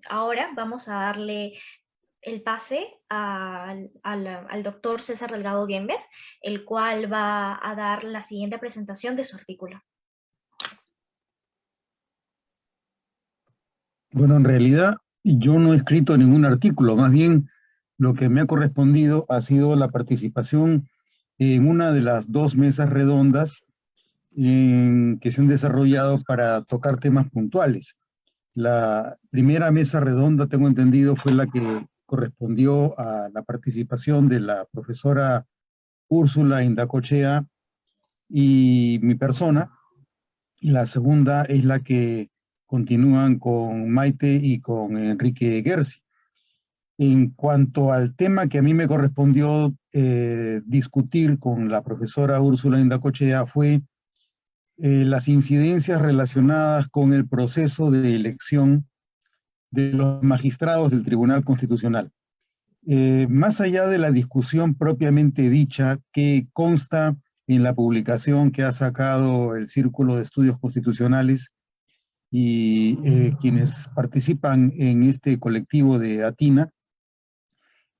Ahora vamos a darle el pase al doctor César Delgado Biembes, el cual va a dar la siguiente presentación de su artículo. Bueno, en realidad yo no he escrito ningún artículo, más bien lo que me ha correspondido ha sido la participación en una de las dos mesas redondas que se han desarrollado para tocar temas puntuales. La primera mesa redonda, tengo entendido, fue la que correspondió a la participación de la profesora Úrsula Indacochea y mi persona, y la segunda es la que continúan con Maite y con Enrique Gersi. En cuanto al tema que a mí me correspondió discutir con la profesora Úrsula Indacochea fue las incidencias relacionadas con el proceso de elección de los magistrados del Tribunal Constitucional. Más allá de la discusión propiamente dicha que consta en la publicación que ha sacado el Círculo de Estudios Constitucionales y quienes participan en este colectivo de ATINA,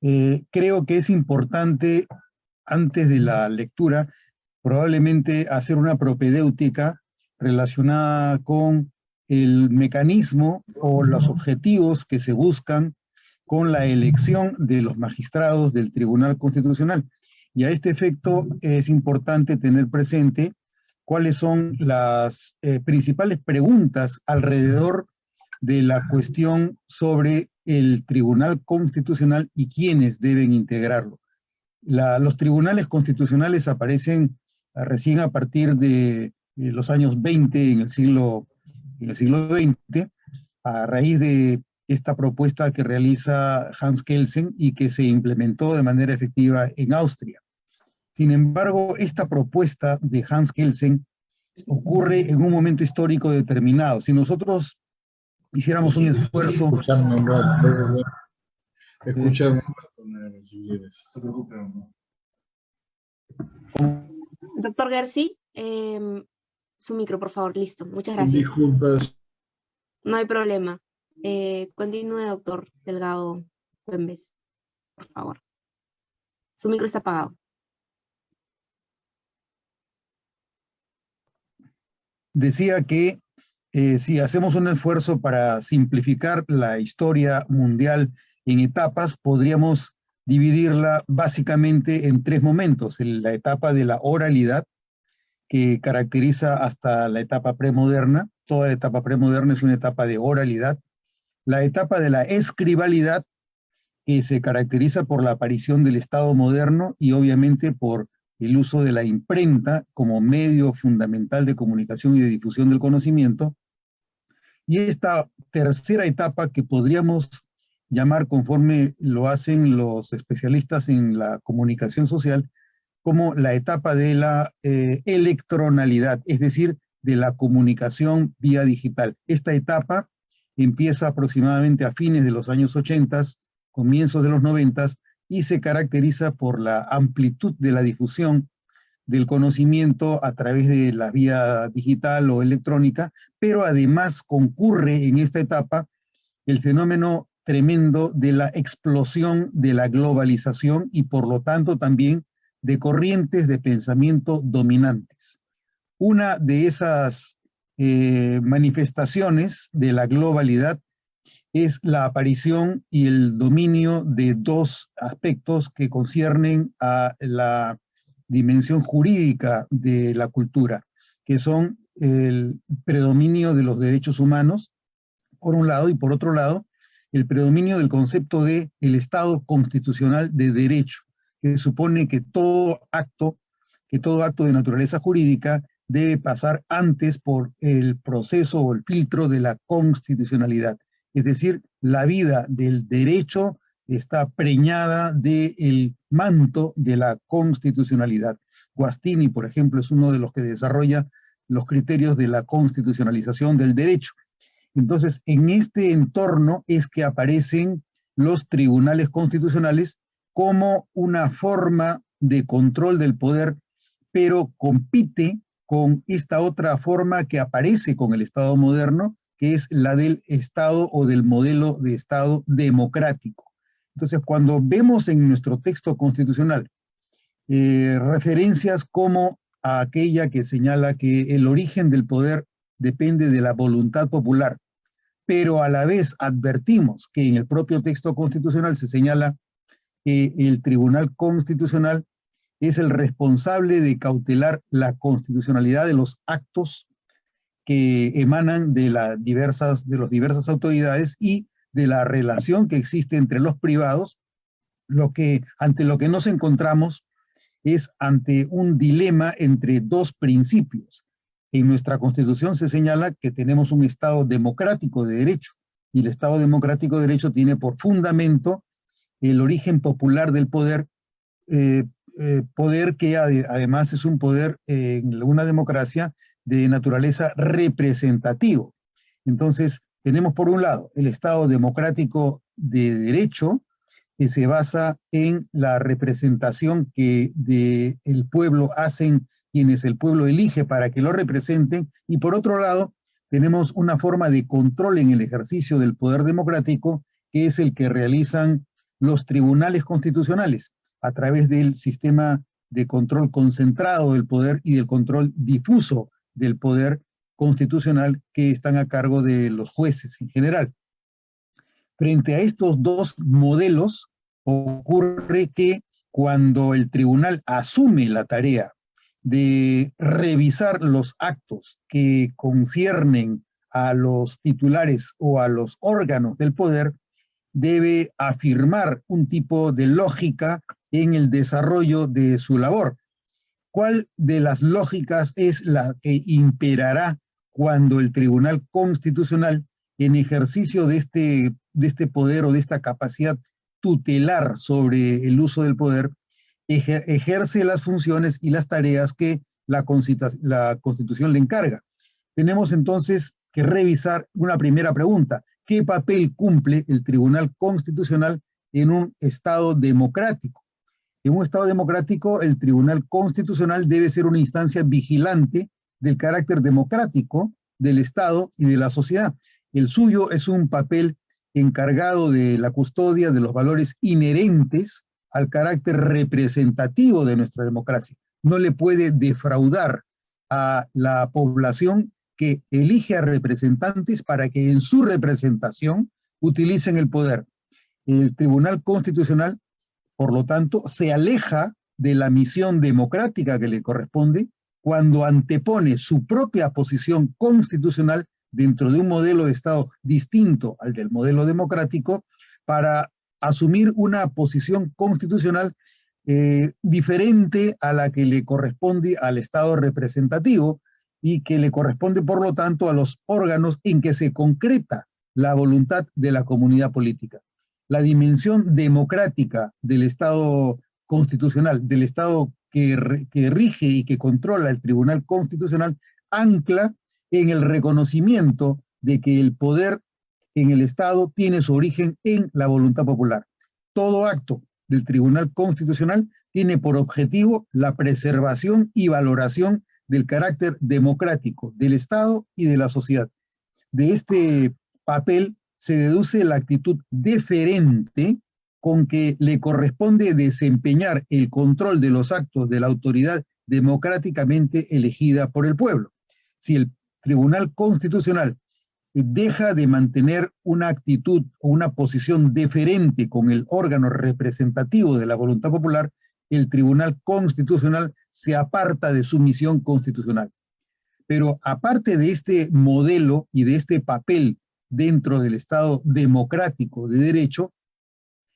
creo que es importante, antes de la lectura, probablemente hacer una propedéutica relacionada con el mecanismo o los objetivos que se buscan con la elección de los magistrados del Tribunal Constitucional. Y a este efecto es importante tener presente cuáles son las principales preguntas alrededor de la cuestión sobre el Tribunal Constitucional y quiénes deben integrarlo. Los tribunales constitucionales aparecen recién a partir de los años 20 en el siglo XX, a raíz de esta propuesta que realiza Hans Kelsen y que se implementó de manera efectiva en Austria. Sin embargo, esta propuesta de Hans Kelsen ocurre en un momento histórico determinado. Si nosotros hiciéramos un esfuerzo... Escucharme un rato, escucharme un rato, si quieres. No se preocupe, Doctor Gersi, su micro, por favor, listo. Muchas gracias. Disculpas. No hay problema. Continúe, doctor Delgado Biembes, por favor. Su micro está apagado. Decía que si hacemos un esfuerzo para simplificar la historia mundial en etapas, podríamos dividirla básicamente en tres momentos. La etapa de la oralidad, que caracteriza hasta la etapa premoderna. Toda la etapa premoderna es una etapa de oralidad. La etapa de la escribalidad, que se caracteriza por la aparición del Estado moderno y obviamente por el uso de la imprenta como medio fundamental de comunicación y de difusión del conocimiento. Y esta tercera etapa que podríamos llamar, conforme lo hacen los especialistas en la comunicación social, como la etapa de la electronalidad, es decir, de la comunicación vía digital. Esta etapa empieza aproximadamente a fines de los años 80, comienzos de los 90, y se caracteriza por la amplitud de la difusión del conocimiento a través de la vía digital o electrónica, pero además concurre en esta etapa el fenómeno tremendo de la explosión de la globalización y por lo tanto también de corrientes de pensamiento dominantes. Una de esas manifestaciones de la globalidad es la aparición y el dominio de dos aspectos que conciernen a la dimensión jurídica de la cultura, que son el predominio de los derechos humanos, por un lado, y por otro lado, el predominio del concepto de el Estado constitucional de derecho, que supone que todo acto de naturaleza jurídica debe pasar antes por el proceso o el filtro de la constitucionalidad. Es decir, la vida del derecho está preñada del manto de la constitucionalidad. Guastini, por ejemplo, es uno de los que desarrolla los criterios de la constitucionalización del derecho. Entonces, en este entorno es que aparecen los tribunales constitucionales como una forma de control del poder, pero compite con esta otra forma que aparece con el Estado moderno, que es la del Estado o del modelo de Estado democrático. Entonces, cuando vemos en nuestro texto constitucional referencias como a aquella que señala que el origen del poder depende de la voluntad popular, pero a la vez advertimos que en el propio texto constitucional se señala que el Tribunal Constitucional es el responsable de cautelar la constitucionalidad de los actos que emanan de las diversas autoridades y de la relación que existe entre los privados, ante lo que nos encontramos es ante un dilema entre dos principios. En nuestra Constitución se señala que tenemos un Estado democrático de derecho, y el Estado democrático de derecho tiene por fundamento el origen popular del poder, poder que además es un poder en una democracia de naturaleza representativo. Entonces, tenemos por un lado el Estado democrático de derecho, que se basa en la representación que el pueblo hacen quienes el pueblo elige para que lo representen, y por otro lado, tenemos una forma de control en el ejercicio del poder democrático, que es el que realizan los tribunales constitucionales, a través del sistema de control concentrado del poder y del control difuso del poder constitucional, que están a cargo de los jueces en general. Frente a estos dos modelos, ocurre que cuando el tribunal asume la tarea de revisar los actos que conciernen a los titulares o a los órganos del poder, debe afirmar un tipo de lógica en el desarrollo de su labor. ¿Cuál de las lógicas es la que imperará cuando el Tribunal Constitucional, en ejercicio de este poder o de esta capacidad tutelar sobre el uso del poder, ejerce las funciones y las tareas que la Constitución le encarga? Tenemos entonces que revisar una primera pregunta: ¿qué papel cumple el Tribunal Constitucional en un Estado democrático? En un Estado democrático, el Tribunal Constitucional debe ser una instancia vigilante del carácter democrático del Estado y de la sociedad. El suyo es un papel encargado de la custodia de los valores inherentes al carácter representativo de nuestra democracia. No le puede defraudar a la población que elige a representantes para que en su representación utilicen el poder. El Tribunal Constitucional, por lo tanto, se aleja de la misión democrática que le corresponde cuando antepone su propia posición constitucional dentro de un modelo de Estado distinto al del modelo democrático, para asumir una posición constitucional diferente a la que le corresponde al Estado representativo, y que le corresponde, por lo tanto, a los órganos en que se concreta la voluntad de la comunidad política. La dimensión democrática del Estado constitucional, del Estado que rige y que controla el Tribunal Constitucional, ancla en el reconocimiento de que el poder en el Estado tiene su origen en la voluntad popular. Todo acto del Tribunal Constitucional tiene por objetivo la preservación y valoración del carácter democrático del Estado y de la sociedad. De este papel se deduce la actitud deferente con que le corresponde desempeñar el control de los actos de la autoridad democráticamente elegida por el pueblo. Si el Tribunal Constitucional deja de mantener una actitud o una posición deferente con el órgano representativo de la voluntad popular, el Tribunal Constitucional se aparta de su misión constitucional. Pero aparte de este modelo y de este papel dentro del Estado democrático de derecho,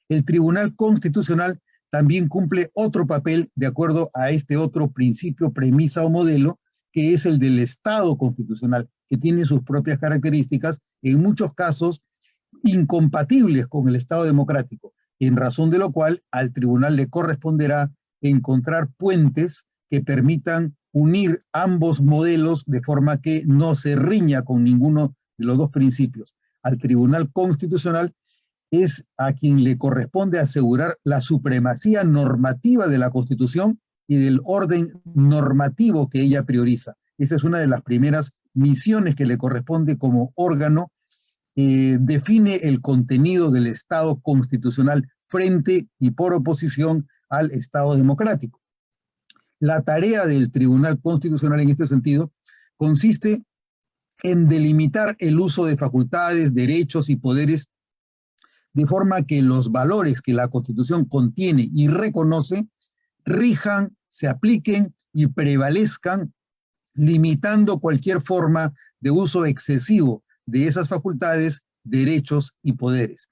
el Tribunal Constitucional también cumple otro papel de acuerdo a este otro principio, premisa o modelo, que es el del Estado constitucional, que tiene sus propias características, en muchos casos incompatibles con el Estado democrático, en razón de lo cual al tribunal le corresponderá encontrar puentes que permitan unir ambos modelos de forma que no se riña con ninguno de los dos principios. Al Tribunal Constitucional es a quien le corresponde asegurar la supremacía normativa de la Constitución y del orden normativo que ella prioriza. Esa es una de las primeras misiones que le corresponde como órgano, define el contenido del Estado constitucional frente y por oposición al Estado democrático. La tarea del Tribunal Constitucional en este sentido consiste en delimitar el uso de facultades, derechos y poderes de forma que los valores que la Constitución contiene y reconoce rijan, se apliquen y prevalezcan, limitando cualquier forma de uso excesivo de esas facultades, derechos y poderes.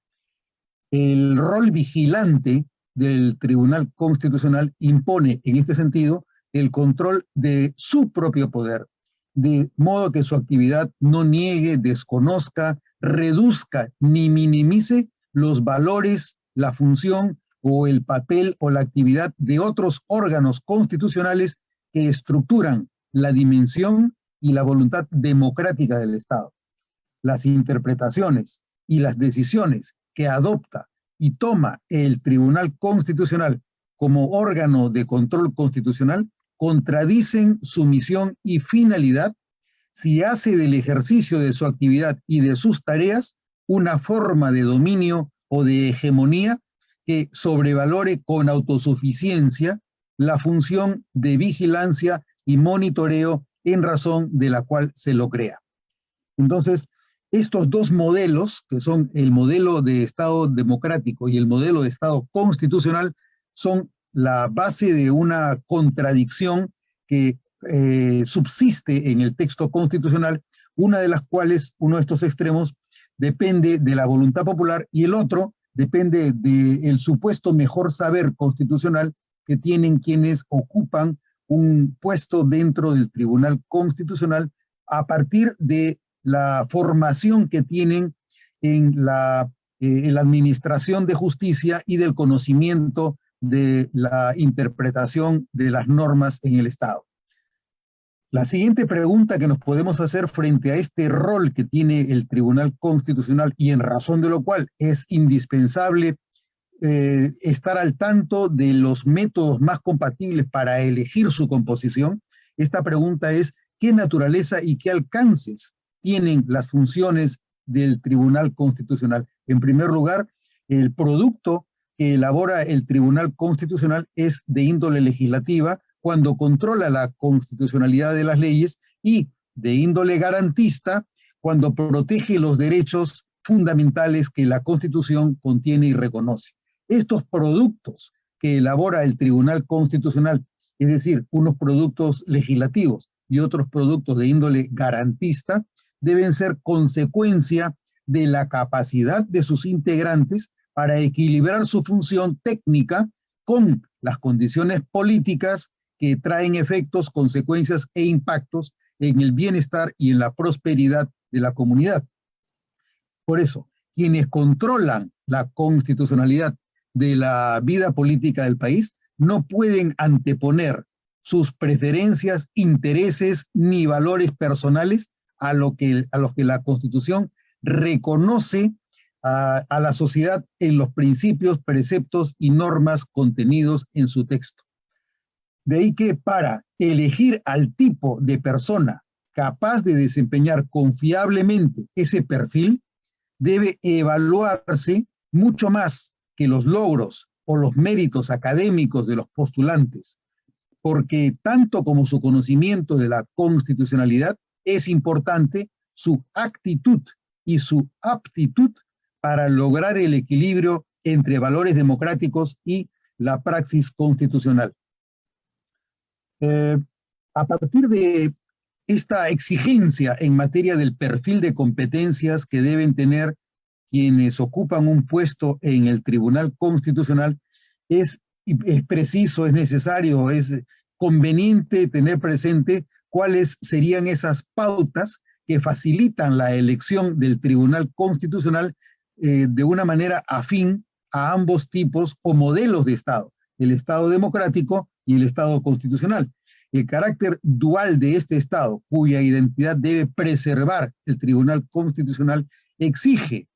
El rol vigilante del Tribunal Constitucional impone, en este sentido, el control de su propio poder, de modo que su actividad no niegue, desconozca, reduzca ni minimice los valores, la función o el papel o la actividad de otros órganos constitucionales que estructuran la dimensión y la voluntad democrática del Estado. Las interpretaciones y las decisiones que adopta y toma el Tribunal Constitucional como órgano de control constitucional contradicen su misión y finalidad si hace del ejercicio de su actividad y de sus tareas una forma de dominio o de hegemonía que sobrevalore con autosuficiencia la función de vigilancia y monitoreo en razón de la cual se lo crea. Entonces, estos dos modelos, que son el modelo de Estado democrático y el modelo de Estado constitucional, son la base de una contradicción que subsiste en el texto constitucional, una de las cuales, uno de estos extremos, depende de la voluntad popular y el otro depende del supuesto mejor saber constitucional que tienen quienes ocupan un puesto dentro del Tribunal Constitucional a partir de la formación que tienen en la administración de justicia y del conocimiento de la interpretación de las normas en el Estado. La siguiente pregunta que nos podemos hacer frente a este rol que tiene el Tribunal Constitucional y en razón de lo cual es indispensable estar al tanto de los métodos más compatibles para elegir su composición, esta pregunta es: ¿qué naturaleza y qué alcances tienen las funciones del Tribunal Constitucional? En primer lugar, el producto que elabora el Tribunal Constitucional es de índole legislativa, cuando controla la constitucionalidad de las leyes, y de índole garantista, cuando protege los derechos fundamentales que la Constitución contiene y reconoce. Estos productos que elabora el Tribunal Constitucional, es decir, unos productos legislativos y otros productos de índole garantista, deben ser consecuencia de la capacidad de sus integrantes para equilibrar su función técnica con las condiciones políticas que traen efectos, consecuencias e impactos en el bienestar y en la prosperidad de la comunidad. Por eso, quienes controlan la constitucionalidad de la vida política del país no pueden anteponer sus preferencias, intereses ni valores personales a los que la Constitución reconoce a la sociedad en los principios, preceptos y normas contenidos en su texto. De ahí que para elegir al tipo de persona capaz de desempeñar confiablemente ese perfil, debe evaluarse mucho más que los logros o los méritos académicos de los postulantes, porque tanto como su conocimiento de la constitucionalidad, es importante su actitud y su aptitud para lograr el equilibrio entre valores democráticos y la praxis constitucional. A partir de esta exigencia en materia del perfil de competencias que deben tener quienes ocupan un puesto en el Tribunal Constitucional, es preciso, es necesario, es conveniente tener presente cuáles serían esas pautas que facilitan la elección del Tribunal Constitucional de una manera afín a ambos tipos o modelos de Estado, el Estado democrático y el Estado constitucional. El carácter dual de este Estado, cuya identidad debe preservar el Tribunal Constitucional, exige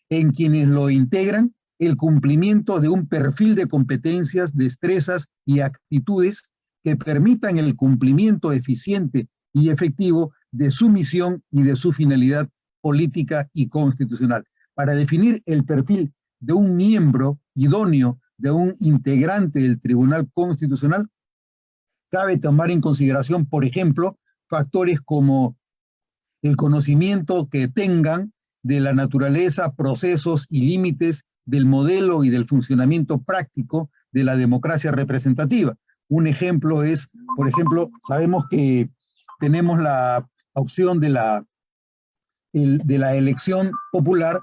en quienes lo integran el cumplimiento de un perfil de competencias, destrezas y actitudes que permitan el cumplimiento eficiente y efectivo de su misión y de su finalidad política y constitucional. Para definir el perfil de un miembro idóneo, de un integrante del Tribunal Constitucional, cabe tomar en consideración, por ejemplo, factores como el conocimiento que tengan de la naturaleza, procesos y límites del modelo y del funcionamiento práctico de la democracia representativa. Un ejemplo es, por ejemplo, sabemos que tenemos la opción de la elección popular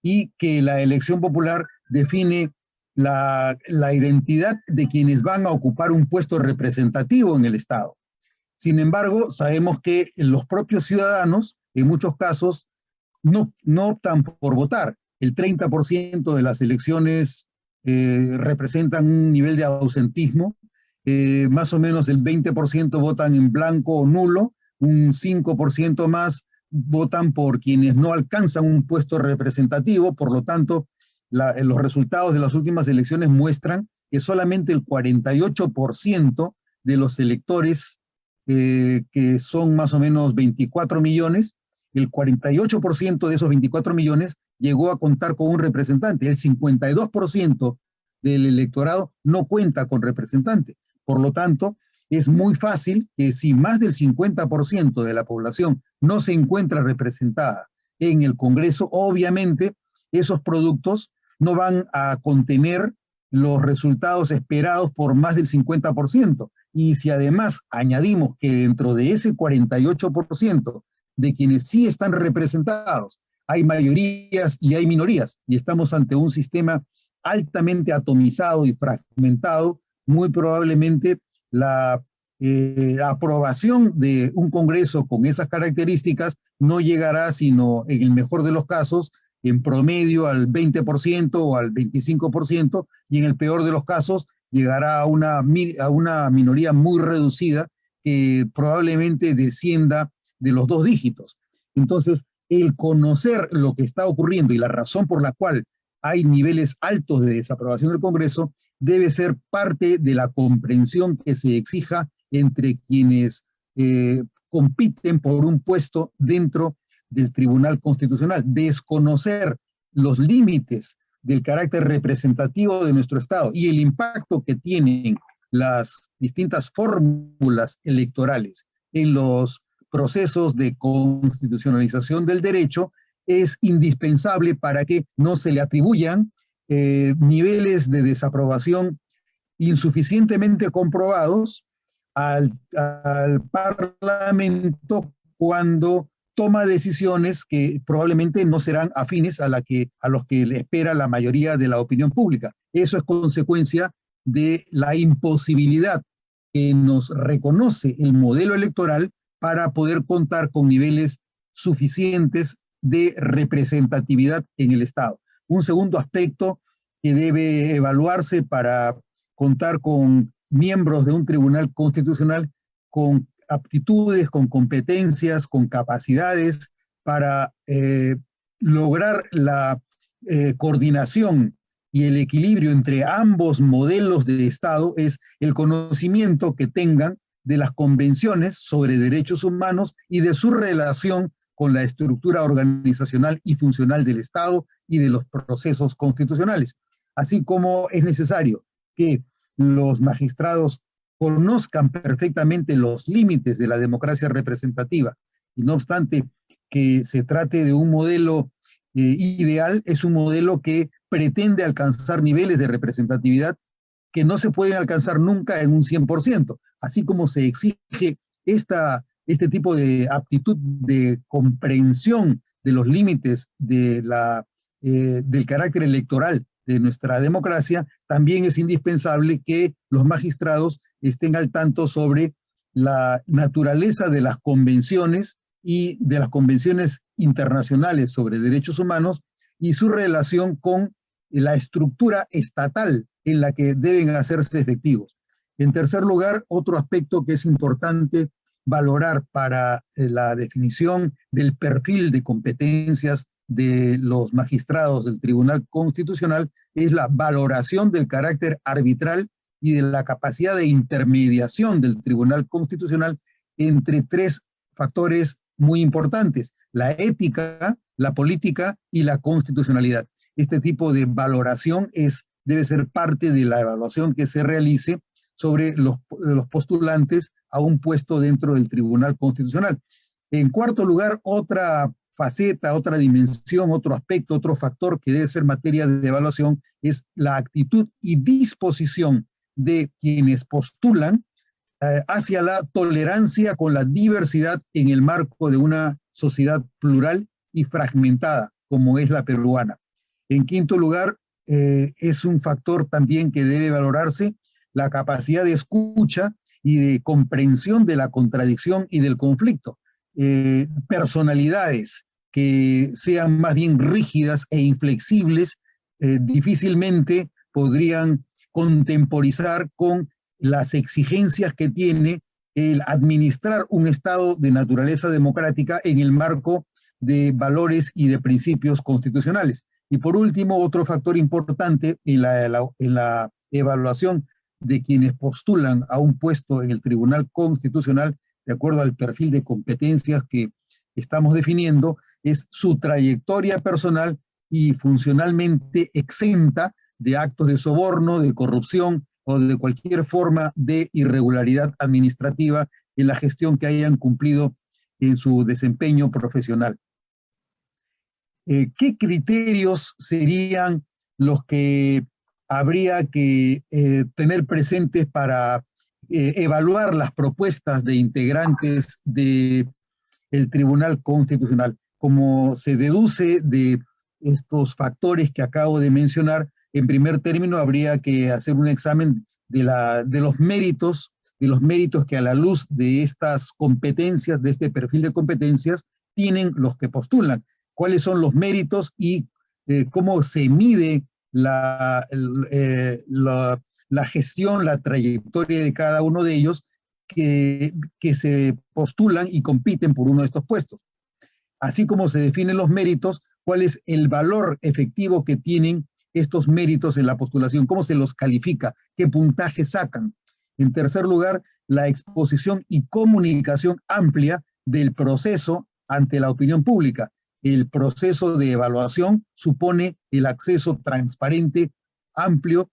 y que la elección popular define la identidad de quienes van a ocupar un puesto representativo en el Estado. Sin embargo, sabemos que los propios ciudadanos, en muchos casos, no optan por votar. El 30% de las elecciones representan un nivel de ausentismo, más o menos el 20% votan en blanco o nulo, un 5% más votan por quienes no alcanzan un puesto representativo. Por lo tanto, los resultados de las últimas elecciones muestran que solamente el 48% de los electores, que son más o menos 24 millones, el 48% de esos 24 millones llegó a contar con un representante. El 52% del electorado no cuenta con representante. Por lo tanto, es muy fácil que si más del 50% de la población no se encuentra representada en el Congreso, obviamente esos productos no van a contener los resultados esperados por más del 50%. Y si además añadimos que dentro de ese 48% de quienes sí están representados, hay mayorías y hay minorías, y estamos ante un sistema altamente atomizado y fragmentado, muy probablemente la aprobación de un Congreso con esas características no llegará sino, en el mejor de los casos, en promedio al 20% o al 25%, y en el peor de los casos llegará a una minoría muy reducida que probablemente descienda de los 2 dígitos. Entonces, el conocer lo que está ocurriendo y la razón por la cual hay niveles altos de desaprobación del Congreso debe ser parte de la comprensión que se exija entre quienes compiten por un puesto dentro del Tribunal Constitucional. Desconocer los límites del carácter representativo de nuestro Estado y el impacto que tienen las distintas fórmulas electorales en los procesos de constitucionalización del derecho es indispensable para que no se le atribuyan niveles de desaprobación insuficientemente comprobados al Parlamento cuando toma decisiones que probablemente no serán afines a los que le espera la mayoría de la opinión pública. Eso es consecuencia de la imposibilidad que nos reconoce el modelo electoral para poder contar con niveles suficientes de representatividad en el Estado. Un segundo aspecto que debe evaluarse para contar con miembros de un tribunal constitucional con aptitudes, con competencias, con capacidades para lograr la coordinación y el equilibrio entre ambos modelos de Estado es el conocimiento que tengan de las convenciones sobre derechos humanos y de su relación con la estructura organizacional y funcional del Estado y de los procesos constitucionales. Así como es necesario que los magistrados conozcan perfectamente los límites de la democracia representativa, y no obstante que se trate de un modelo ideal, es un modelo que pretende alcanzar niveles de representatividad que no se pueden alcanzar nunca en un 100%, así como se exige este tipo de aptitud de comprensión de los límites de del carácter electoral de nuestra democracia. También es indispensable que los magistrados estén al tanto sobre la naturaleza de las convenciones y de las convenciones internacionales sobre derechos humanos y su relación con la estructura estatal en la que deben hacerse efectivos. En tercer lugar, otro aspecto que es importante valorar para la definición del perfil de competencias de los magistrados del Tribunal Constitucional es la valoración del carácter arbitral y de la capacidad de intermediación del Tribunal Constitucional entre 3 factores muy importantes: la ética, la política y la constitucionalidad. Este tipo de valoración debe ser parte de la evaluación que se realice sobre los postulantes a un puesto dentro del Tribunal Constitucional. En cuarto lugar, otra faceta, otra dimensión, otro aspecto, otro factor que debe ser materia de evaluación es la actitud y disposición de quienes postulan hacia la tolerancia con la diversidad en el marco de una sociedad plural y fragmentada, como es la peruana. En quinto lugar, es un factor también que debe valorarse la capacidad de escucha y de comprensión de la contradicción y del conflicto. Personalidades que sean más bien rígidas e inflexibles difícilmente podrían contemporizar con las exigencias que tiene el administrar un Estado de naturaleza democrática en el marco de valores y de principios constitucionales. Y por último, otro factor importante en la evaluación de quienes postulan a un puesto en el Tribunal Constitucional, de acuerdo al perfil de competencias que estamos definiendo, es su trayectoria personal y funcionalmente exenta de actos de soborno, de corrupción o de cualquier forma de irregularidad administrativa en la gestión que hayan cumplido en su desempeño profesional. ¿Qué criterios serían los que habría que tener presentes para evaluar las propuestas de integrantes del Tribunal Constitucional? Como se deduce de estos factores que acabo de mencionar, en primer término habría que hacer un examen de los méritos que a la luz de estas competencias, de este perfil de competencias, tienen los que postulan. ¿Cuáles son los méritos y cómo se mide la gestión, la trayectoria de cada uno de ellos que se postulan y compiten por uno de estos puestos? Así como se definen los méritos, ¿cuál es el valor efectivo que tienen estos méritos en la postulación? ¿Cómo se los califica? ¿Qué puntaje sacan? En tercer lugar, la exposición y comunicación amplia del proceso ante la opinión pública. El proceso de evaluación supone el acceso transparente, amplio,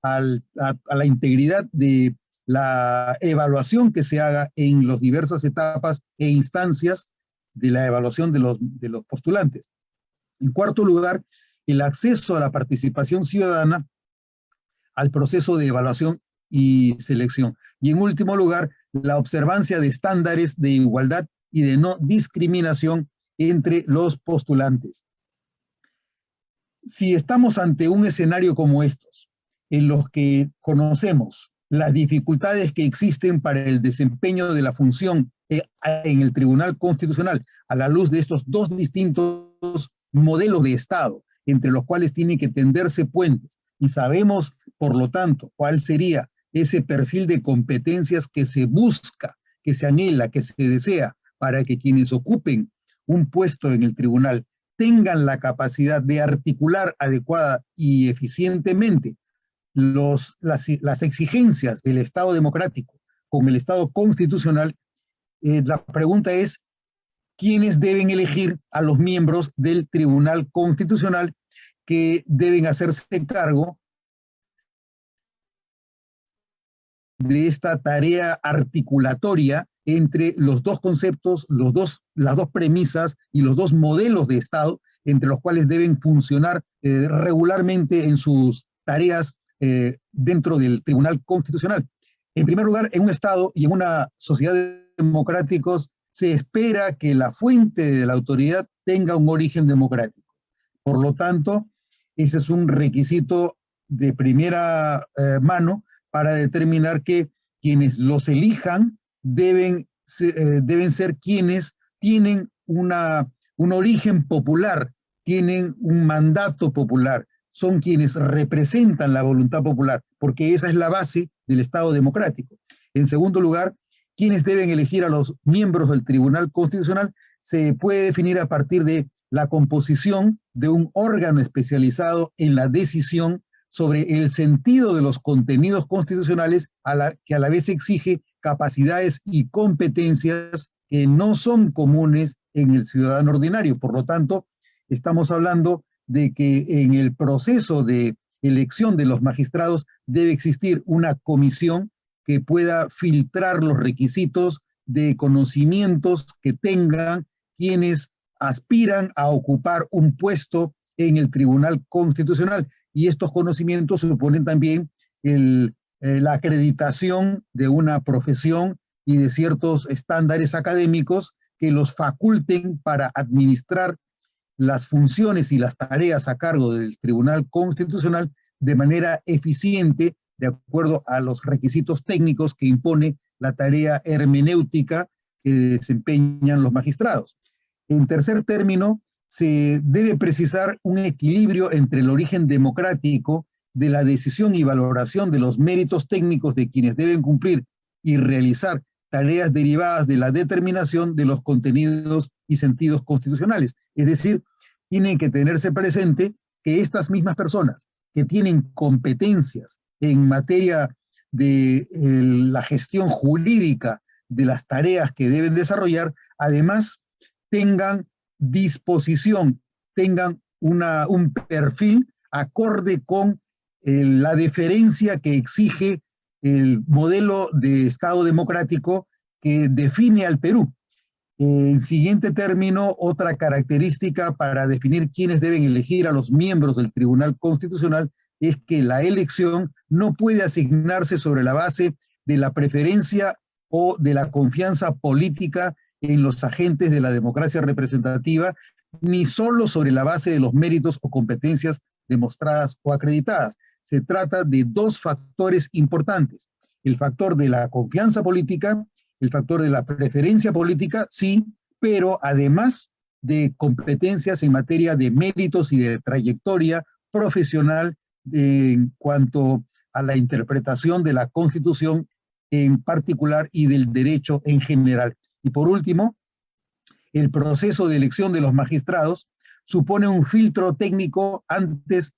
a la integridad de la evaluación que se haga en las diversas etapas e instancias de la evaluación de los postulantes. En cuarto lugar, el acceso a la participación ciudadana al proceso de evaluación y selección. Y en último lugar, la observancia de estándares de igualdad y de no discriminación entre los postulantes. Si estamos ante un escenario como estos, en los que conocemos las dificultades que existen para el desempeño de la función en el Tribunal Constitucional, a la luz de estos dos distintos modelos de Estado, entre los cuales tienen que tenderse puentes, y sabemos, por lo tanto, cuál sería ese perfil de competencias que se busca, que se anhela, que se desea, para que quienes ocupen un puesto en el tribunal tengan la capacidad de articular adecuada y eficientemente las exigencias del Estado democrático con el Estado constitucional. La pregunta es, ¿quiénes deben elegir a los miembros del Tribunal Constitucional que deben hacerse cargo de esta tarea articulatoria entre los dos conceptos, las dos premisas y los dos modelos de Estado, entre los cuales deben funcionar regularmente en sus tareas dentro del Tribunal Constitucional? En primer lugar, en un Estado y en una sociedad democrática se espera que la fuente de la autoridad tenga un origen democrático. Por lo tanto, ese es un requisito de primera mano para determinar que quienes los elijan deben ser quienes tienen un origen popular, tienen un mandato popular, son quienes representan la voluntad popular, porque esa es la base del Estado democrático. En segundo lugar, quienes deben elegir a los miembros del Tribunal Constitucional se puede definir a partir de la composición de un órgano especializado en la decisión sobre el sentido de los contenidos constitucionales, que a la vez exige capacidades y competencias que no son comunes en el ciudadano ordinario. Por lo tanto, estamos hablando de que en el proceso de elección de los magistrados debe existir una comisión que pueda filtrar los requisitos de conocimientos que tengan quienes aspiran a ocupar un puesto en el Tribunal Constitucional. Y estos conocimientos suponen también la acreditación de una profesión y de ciertos estándares académicos que los faculten para administrar las funciones y las tareas a cargo del Tribunal Constitucional de manera eficiente, de acuerdo a los requisitos técnicos que impone la tarea hermenéutica que desempeñan los magistrados. En tercer término, se debe precisar un equilibrio entre el origen democrático de la decisión y valoración de los méritos técnicos de quienes deben cumplir y realizar tareas derivadas de la determinación de los contenidos y sentidos constitucionales. Es decir, tienen que tenerse presente que estas mismas personas que tienen competencias en materia de la gestión jurídica de las tareas que deben desarrollar, además tengan disposición, tengan un perfil acorde con la deferencia que exige el modelo de Estado democrático que define al Perú. En siguiente término, otra característica para definir quiénes deben elegir a los miembros del Tribunal Constitucional es que la elección no puede asignarse sobre la base de la preferencia o de la confianza política en los agentes de la democracia representativa, ni solo sobre la base de los méritos o competencias demostradas o acreditadas. Se trata de dos factores importantes: el factor de la confianza política, el factor de la preferencia política, sí, pero además de competencias en materia de méritos y de trayectoria profesional en cuanto a la interpretación de la Constitución en particular y del derecho en general. Y por último, el proceso de elección de los magistrados supone un filtro técnico antes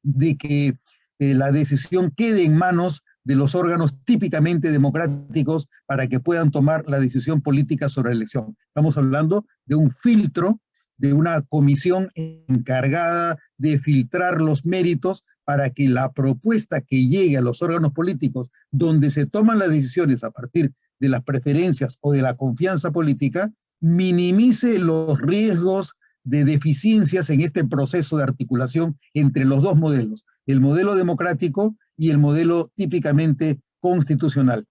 de que la decisión quede en manos de los órganos típicamente democráticos para que puedan tomar la decisión política sobre la elección. Estamos hablando de un filtro, de una comisión encargada de filtrar los méritos para que la propuesta que llegue a los órganos políticos, donde se toman las decisiones a partir de las preferencias o de la confianza política, minimice los riesgos de deficiencias en este proceso de articulación entre los dos modelos, el modelo democrático y el modelo típicamente constitucional.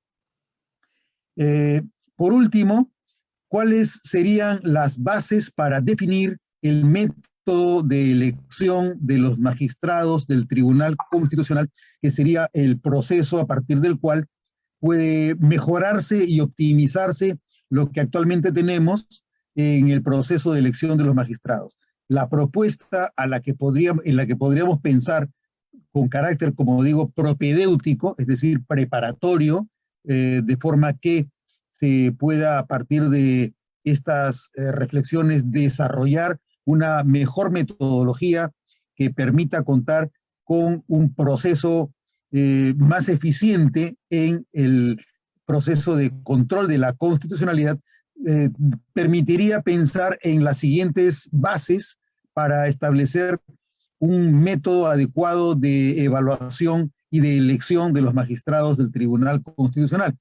Por último, ¿cuáles serían las bases para definir el método de elección de los magistrados del Tribunal Constitucional, que sería el proceso a partir del cual puede mejorarse y optimizarse lo que actualmente tenemos en el proceso de elección de los magistrados? La propuesta en la que podríamos pensar con carácter, como digo, propedéutico, es decir, preparatorio, de forma que se pueda a partir de estas reflexiones desarrollar una mejor metodología que permita contar con un proceso más eficiente en el proceso de control de la constitucionalidad. Permitiría pensar en las siguientes bases para establecer un método adecuado de evaluación y de elección de los magistrados del Tribunal Constitucional.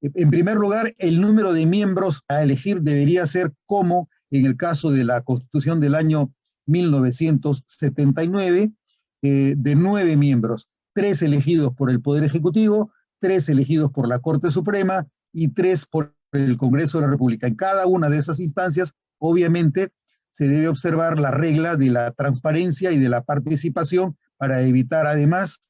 En primer lugar, el número de miembros a elegir debería ser como en el caso de la Constitución del año 1979, de 9 miembros, 3 elegidos por el Poder Ejecutivo, 3 elegidos por la Corte Suprema y 3 por el Congreso de la República. En cada una de esas instancias, obviamente, se debe observar la regla de la transparencia y de la participación para evitar, además,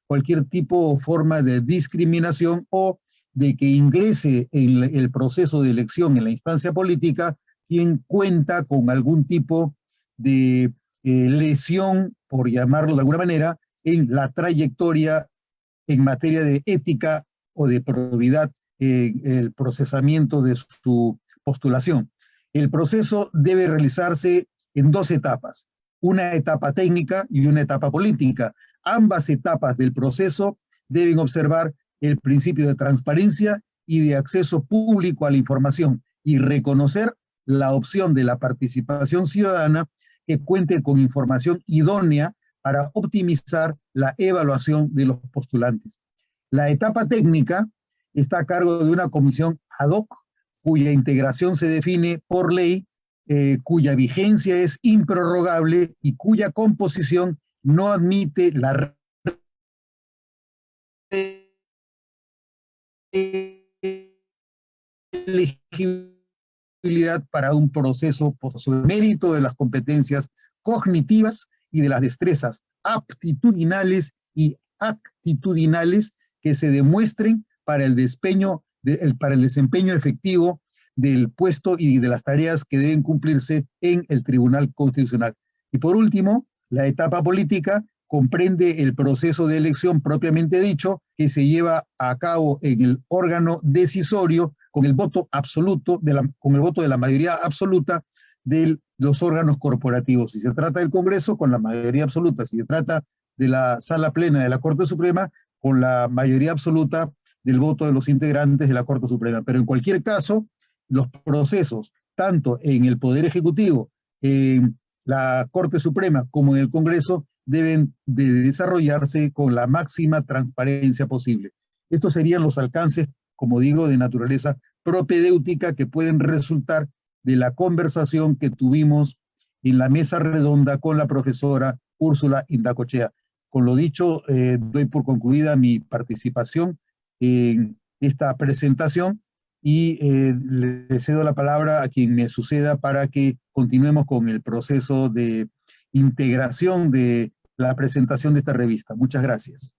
cualquier tipo o forma de discriminación o de que ingrese en el proceso de elección en la instancia política quien cuenta con algún tipo de lesión, por llamarlo de alguna manera, en la trayectoria en materia de ética o de probidad en el procesamiento de su postulación. El proceso debe realizarse en 2 etapas, una etapa técnica y una etapa política. Ambas etapas del proceso deben observar el principio de transparencia y de acceso público a la información, y reconocer la opción de la participación ciudadana que cuente con información idónea para optimizar la evaluación de los postulantes. La etapa técnica está a cargo de una comisión ad hoc, cuya integración se define por ley, cuya vigencia es improrrogable y cuya composición no admite la elegibilidad para un proceso sobre mérito de las competencias cognitivas y de las destrezas aptitudinales y actitudinales que se demuestren para el desempeño efectivo del puesto y de las tareas que deben cumplirse en el Tribunal Constitucional. Y por último, la etapa política comprende el proceso de elección propiamente dicho, que se lleva a cabo en el órgano decisorio con el voto absoluto, con el voto de la mayoría absoluta de los órganos corporativos. Si se trata del Congreso, con la mayoría absoluta. Si se trata de la Sala Plena de la Corte Suprema, con la mayoría absoluta del voto de los integrantes de la Corte Suprema. Pero en cualquier caso, los procesos, tanto en el Poder Ejecutivo, en la Corte Suprema, como en el Congreso, deben de desarrollarse con la máxima transparencia posible. Estos serían los alcances, como digo, de naturaleza propedéutica que pueden resultar de la conversación que tuvimos en la mesa redonda con la profesora Úrsula Indacochea. Con lo dicho, doy por concluida mi participación en esta presentación y le cedo la palabra a quien me suceda para que continuemos con el proceso de integración de la presentación de esta revista. Muchas gracias.